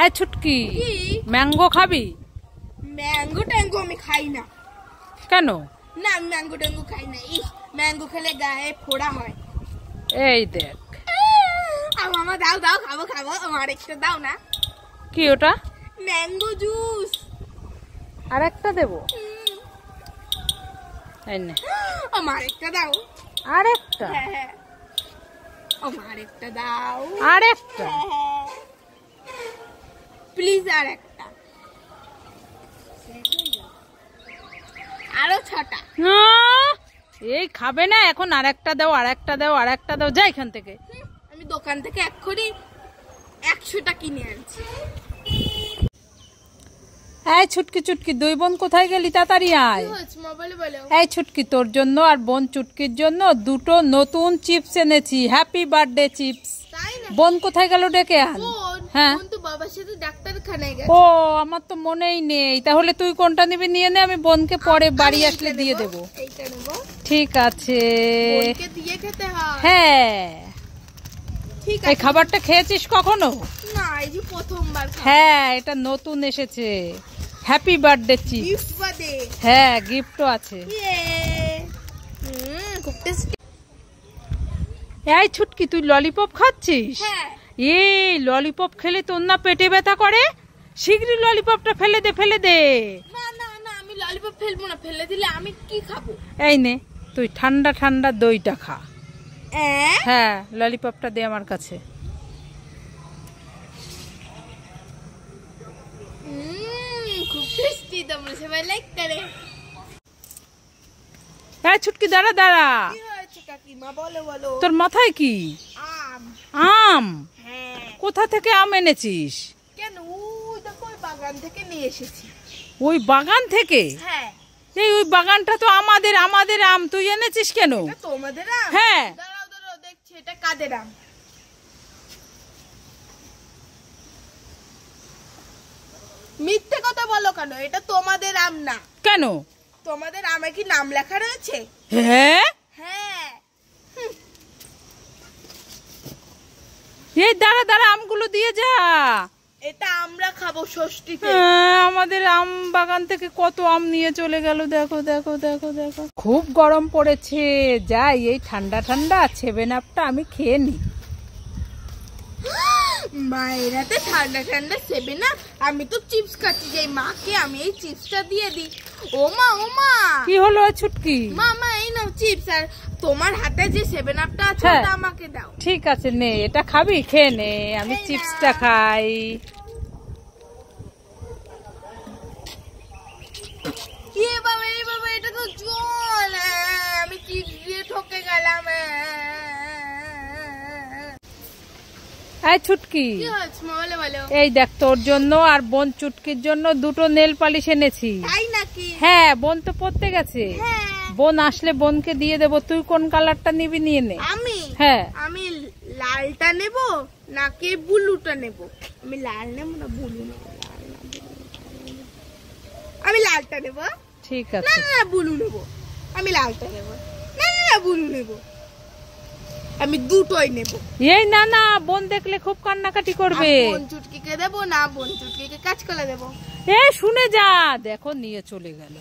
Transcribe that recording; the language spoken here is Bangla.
এই ছুটকি, ম্যাঙ্গো খাবি? ম্যাঙ্গো ট্যাঙ্গো আমি খাই না। কেন? না আমি ম্যাঙ্গো ট্যাঙ্গো খাই না। ম্যাঙ্গো খেলে গায়ে ফোড়া হয়। এই দেখ মামা দাও দাও, খাবো খাবো, আমার একটা দাও না। কি ওটা? Mango juice. আর একটা দেবো? এই নে, আমার একটা দাও। আর একটা? হ্যাঁ, আমার একটা দাও। আর একটা? প্লিজ আর একটা। আরো 6টা। এই খাবে না এখন? আর একটা দাও, আর একটা দাও, আর একটা দাও, যা এখান থেকে। আমি দোকান থেকে এক্ষুনি 100টা কিনে আনছি। এই ছুটকি চুটকি, দুই বোন কোথায় গেলি? তাড়াতাড়ি আয়। এই ছুটকি, তোর জন্য আর বোন চুটকির জন্য দুটো নতুন চিপস এনেছি, হ্যাপি বার্থডে চিপস। বোন কোথায় গেল? ডেকে আন। হ্যাঁ, বাবার সাথে ডাক্তারখানায় গেছে। ও আমার তো মনেই নেই। তাহলে তুই কোনটা নিবি নিয়ে নে, আমি বোনকে পরে বাড়ি আসলে দিয়ে দেবো। ঠিক আছে। দিয়ে খেতে হয়। হ্যাঁ, ঠিক এই খাবারটা খেয়েছিস কখনো? না, এই যে প্রথমবার। হ্যাঁ, এটা নতুন এসেছে, হ্যাপি বার্থডে চিপস। হ্যাঁ, গিফটও আছে। খুব টেস্টি। এই ছুটকি, তুই ললিপপ খাচ্ছিস? হ্যাঁ। এই ললিপপ খেলে তোর না পেটে ব্যথা করে? শীঘ্রই ললিপপটা ফেলে দে, ফেলে দে। না না না, আমি ললিপপ ফেলবো না। ফেলে দিলে আমি কি খাবো? এই নে, তুই ঠান্ডা ঠান্ডা দইটা খা। হ্যাঁ, ললিপপটা দে আমার কাছে। খুব টেস্টি, তোমরা সবাই লাইক করে। এই ছুটকি, দাঁড়া দাঁড়া। কি হয়েছে কাকিমা? বলো বলো। তোর মাথায় কি? আম। আম? হ্যাঁ। কোথা থেকে আম এনেছিস? কেন? ওই দেখো, ওই বাগান থেকে নিয়ে এসেছি। ওই বাগান থেকে? হ্যাঁ। এই ওই বাগানটা তো আমাদের আম, তুই এনেছিস কেন? তোমাদের আম? হ্যাঁ। দাঁড়াও দাঁড়াও, দেখছি এটা কাদের আম। মিথ্যে কথা বলো কেন? এটা তোমাদের আম না। কেন? তোমাদের আমে কি নাম লেখা রয়েছে? হ্যাঁ। হ্যাঁ। এই দাঁড়া দাঁড়া, আমগুলো দিয়ে যা। এটা আমরা খাবো ষষ্ঠীতে। আমাদের আম বাগান থেকে কত আম নিয়ে চলে গেল। দেখো দেখো দেখো দেখো, খুব গরম পড়েছে। যাই, এই ঠান্ডা ঠান্ডা 7 আপটা আমি খেয়ে নি। মায়ের হাতে ঠান্ডা ঠান্ডা 7 আপ। আমি তো চিপস খাচ্ছি, যাই মাকে আমি এই চিপসটা দিয়ে দিই। ও মা, ও মা। কি হলো ছুটকি? মামা এই নাও চিপস, আর তোমার হাতে যে 7 আপটা আছে ওটা আমাকে দাও। ঠিক আছে, নে, এটা খাবি? খেয়ে নে, আমি চিপসটা খাই। এ বাবা, এ বাবা, এটা তো জল। আমি চিপস দিয়ে ঠকে গেলাম। এই ছুটকি, কি হচ্ছে বলো বলো। এই দেখ, তোর জন্য আর বোন চুটকির জন্য দুটো নেল পালিশ এনেছি। তাই নাকি? হ্যাঁ, বোন তো পড়তে গেছে। হ্যাঁ। বোন আসলে বোনকে দিয়ে দেবো। তুই কোন কালারটা নিবি নিয়ে নে। আমি? হ্যাঁ। আমি লালটা নেব নাকি ব্লুটা নেব? আমি লাল নেব না ব্লু নেব? আমি লালটা নেব। ঠিক না আছে। না, ব্লু নেব। আমি লালটা নেব। না না, ব্লু নেব। আমি দুটোই নেব। এই না না, বোন দেখলে খুব কান্নাকাটি করবে। বোন চুটকিকে দেব না বোন চুটকিকে কাঁচকলা দেব? এ শুনে যা, দেখো নিয়ে চলে গেল।